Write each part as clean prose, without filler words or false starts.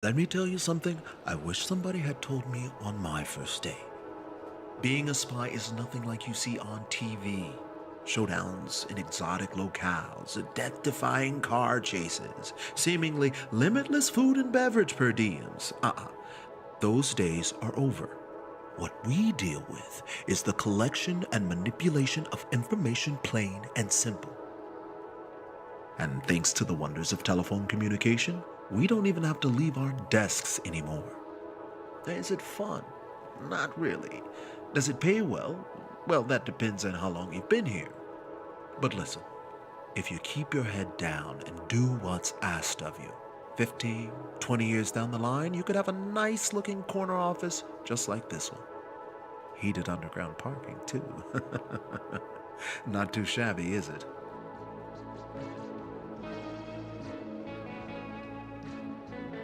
Let me tell you something I wish somebody had told me on my first day. Being a spy is nothing like you see on TV. Showdowns in exotic locales, death-defying car chases, seemingly limitless food and beverage per diems. Those days are over. What we deal with is the collection and manipulation of information, plain and simple. And thanks to the wonders of telephone communication, we don't even have to leave our desks anymore. Is it fun? Not really. Does it pay well? Well, that depends on how long you've been here. But listen, if you keep your head down and do what's asked of you, 15, 20 years down the line, you could have a nice looking corner office just like this one. Heated underground parking, too. Not too shabby, is it?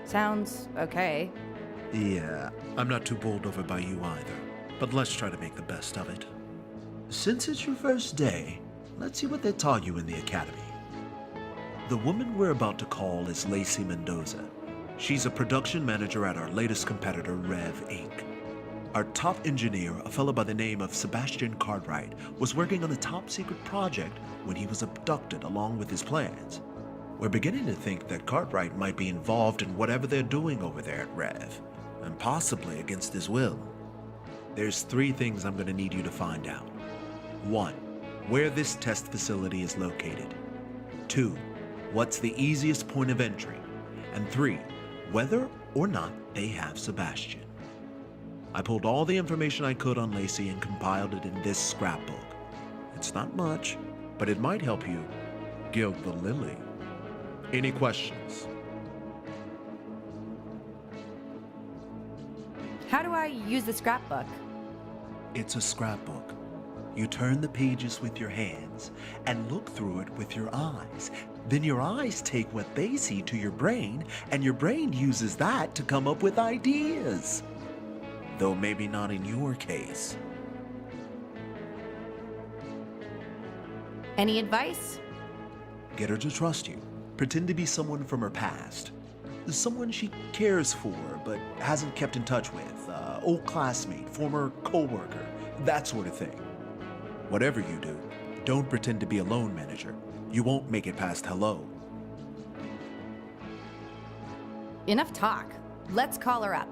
Sounds okay. Yeah, I'm not too bowled over by you either, but let's try to make the best of it. Since it's your first day, let's see what they taught you in the academy. The woman we're about to call is Lacey Mendoza. She's a production manager at our latest competitor, Rev Inc. Our top engineer, a fellow by the name of Sebastian Cartwright, was working on a top secret project when he was abducted along with his plans. We're beginning to think that Cartwright might be involved in whatever they're doing over there at Rev, and possibly against his will. There's three things I'm going to need you to find out. 1. Where this test facility is located. 2. What's the easiest point of entry. And 3. Whether or not they have Sebastian. I pulled all the information I could on Lacey and compiled it in this scrapbook. It's not much, but it might help you gild the lily. Any questions? How do I use the scrapbook? It's a scrapbook. You turn the pages with your hands and look through it with your eyes. Then your eyes take what they see to your brain, and your brain uses that to come up with ideas. Though maybe not in your case. Any advice? Get her to trust you. Pretend to be someone from her past. Someone she cares for but hasn't kept in touch with. Old classmate, former co-worker, that sort of thing. Whatever you do, don't pretend to be a loan manager. You won't make it past hello. Enough talk. Let's call her up.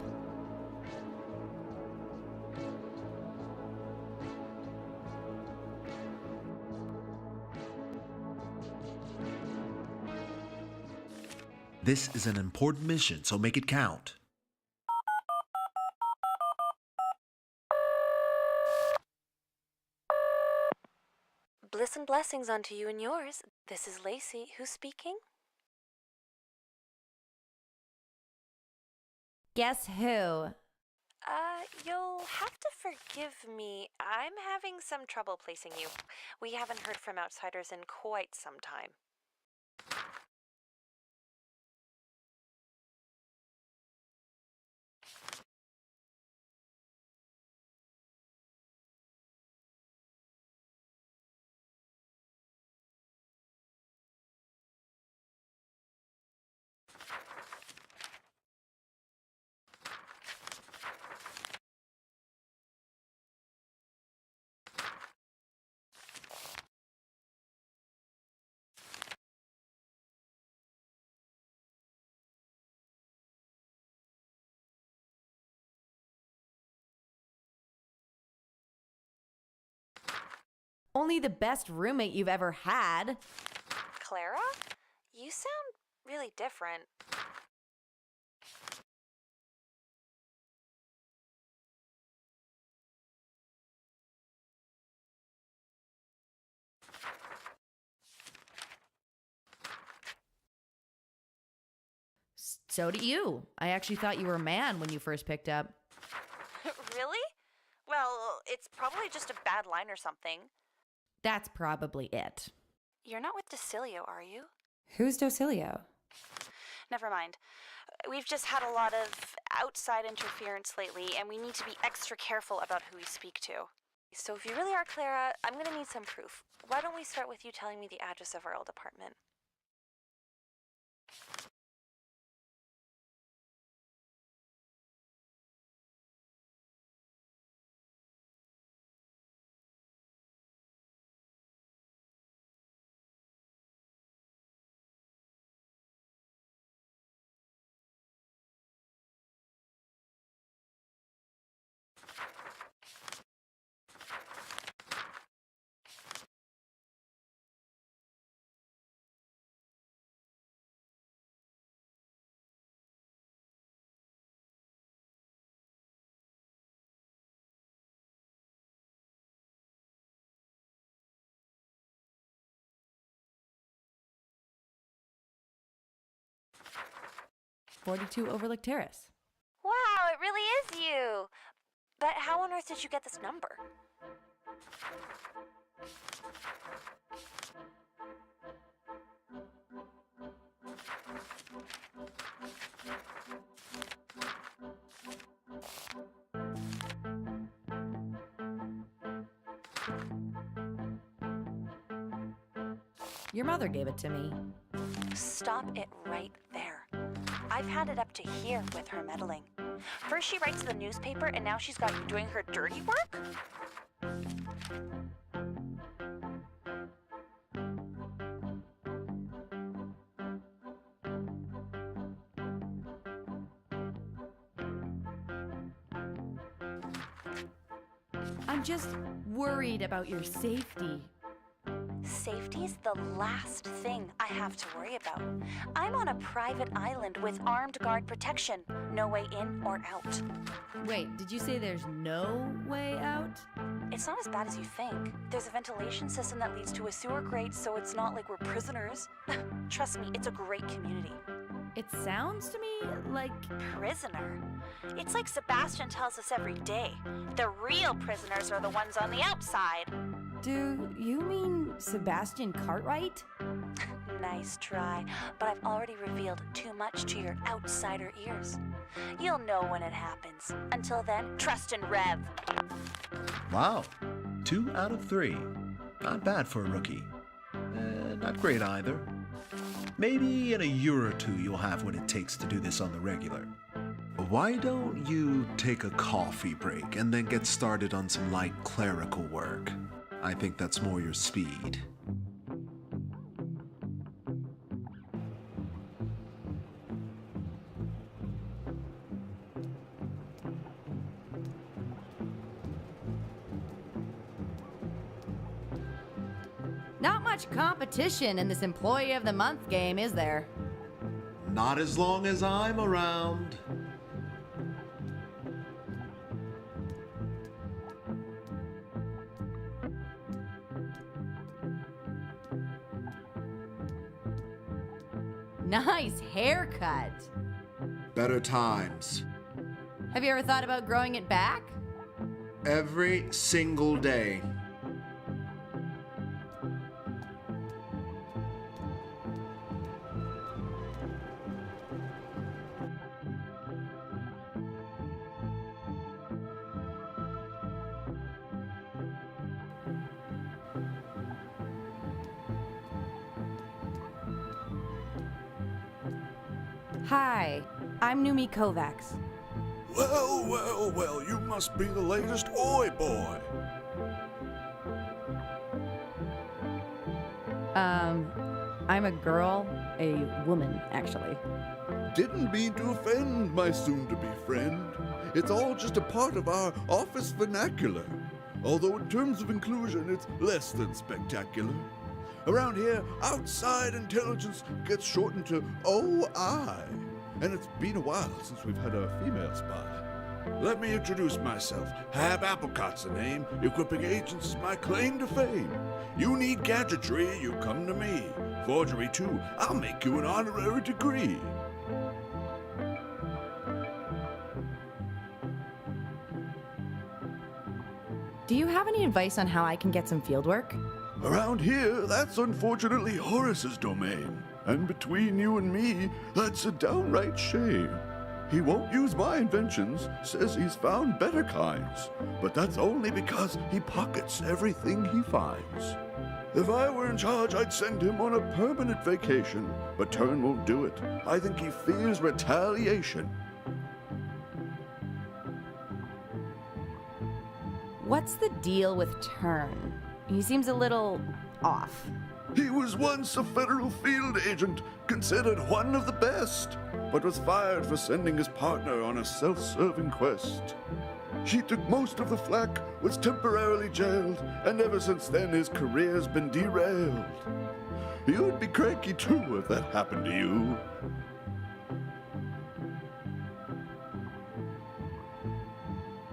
This is an important mission, so make it count. Bliss and blessings unto you and yours. This is Lacey. Who's speaking? Guess who? You'll have to forgive me. I'm having some trouble placing you. We haven't heard from outsiders in quite some time. Only the best roommate you've ever had. Clara? You sound really different. So do you. I actually thought you were a man when you first picked up. Really? Well, it's probably just a bad line or something. That's probably it. You're not with Decilio, are you? Who's Docilio? Never mind. We've just had a lot of outside interference lately, and we need to be extra careful about who we speak to. So if you really are Clara, I'm gonna need some proof. Why don't we start with you telling me the address of our old apartment? 42 Overlook Terrace. Wow, it really is you. But how on earth did you get this number? Your mother gave it to me. Stop it right there. I've had it up to here with her meddling. First she writes the newspaper, and now she's got you doing her dirty work? I'm just worried about your safety. Safety's the last thing I have to worry about. I'm on a private island with armed guard protection. No way in or out. Wait, did you say there's no way out? It's not as bad as you think. There's a ventilation system that leads to a sewer grate, so it's not like we're prisoners. Trust me, it's a great community. It sounds to me like... Prisoner? It's like Sebastian tells us every day. The real prisoners are the ones on the outside. Do you mean Sebastian Cartwright? Nice try, but I've already revealed too much to your outsider ears. You'll know when it happens. Until then, trust in Rev. Wow, 2 out of 3. Not bad for a rookie. Not great either. Maybe in a year or two you'll have what it takes to do this on the regular. Why don't you take a coffee break and then get started on some light clerical work? I think that's more your speed. Not much competition in this Employee of the Month game, is there? Not as long as I'm around. Nice haircut. Better times. Have you ever thought about growing it back? Every single day. Hi, I'm Numi Kovacs. Well, well, well, you must be the latest Oi boy. I'm a girl, a woman, actually. Didn't mean to offend my soon-to-be friend. It's all just a part of our office vernacular. Although in terms of inclusion, it's less than spectacular. Around here, outside intelligence gets shortened to OI. And it's been a while since we've had a female spy. Let me introduce myself. Hab Applecott's the name. Equipping agents is my claim to fame. You need gadgetry, you come to me. Forgery too, I'll make you an honorary degree. Do you have any advice on how I can get some field work? Around here, that's unfortunately Horace's domain. And between you and me, that's a downright shame. He won't use my inventions, says he's found better kinds. But that's only because he pockets everything he finds. If I were in charge, I'd send him on a permanent vacation. But Turn won't do it. I think he fears retaliation. What's the deal with Turn? He seems a little off. He was once a federal field agent, considered one of the best, but was fired for sending his partner on a self-serving quest. She took most of the flack, was temporarily jailed, and ever since then his career's been derailed. You'd be cranky too if that happened to you.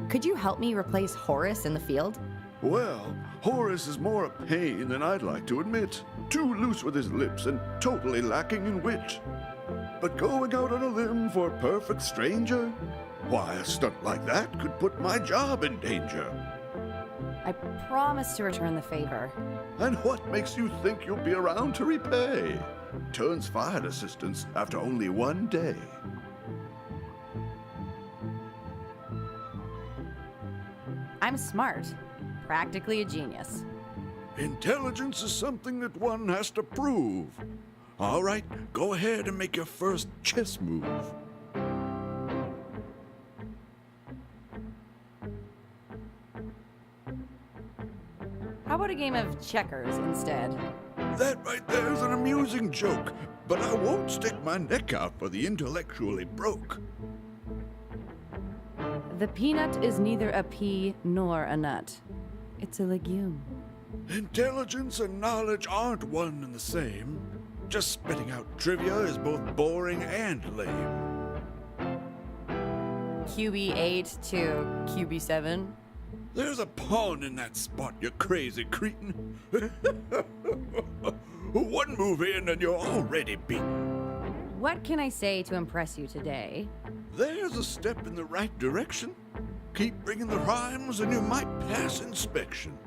Could you help me replace Horace in the field? Well, Horace is more a pain than I'd like to admit. Too loose with his lips and totally lacking in wit. but going out on a limb for a perfect stranger? Why, a stunt like that could put my job in danger. I promise to return the favor. And what makes you think you'll be around to repay? Turns fired assistants after only 1 day. I'm smart. Practically a genius. Intelligence is something that one has to prove. All right, go ahead and make your first chess move. How about a game of checkers instead? That right there is an amusing joke, but I won't stick my neck out for the intellectually broke. The peanut is neither a pea nor a nut. It's a legume. Intelligence and knowledge aren't one and the same. Just spitting out trivia is both boring and lame. QB8 to QB7. There's a pawn in that spot, you crazy cretin. One move in and you're already beaten. What can I say to impress you today? There's a step in the right direction. Keep bringing the rhymes and you might pass inspection.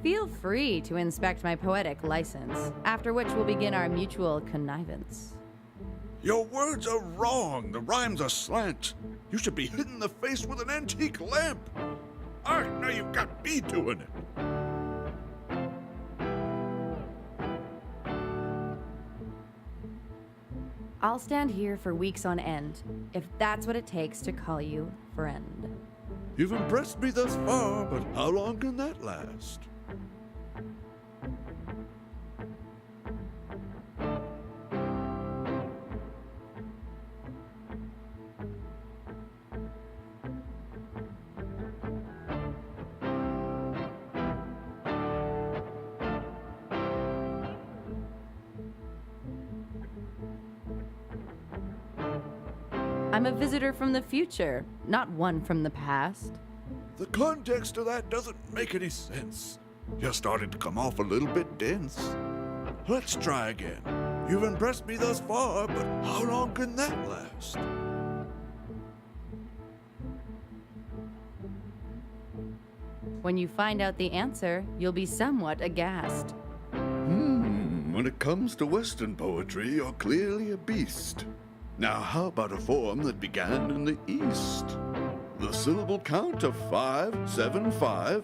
Feel free to inspect my poetic license, after which we'll begin our mutual connivance. Your words are wrong. The rhymes are slant. You should be hit in the face with an antique lamp. All right, now you've got me doing it. I'll stand here for weeks on end, if that's what it takes to call you friend. You've impressed me thus far, but how long can that last? I'm a visitor from the future, not one from the past. The context of that doesn't make any sense. You're starting to come off a little bit dense. Let's try again. You've impressed me thus far, but how long can that last? When you find out the answer, you'll be somewhat aghast. When it comes to Western poetry, you're clearly a beast. Now, how about a form that began in the East? The syllable count of 5, 7, 5.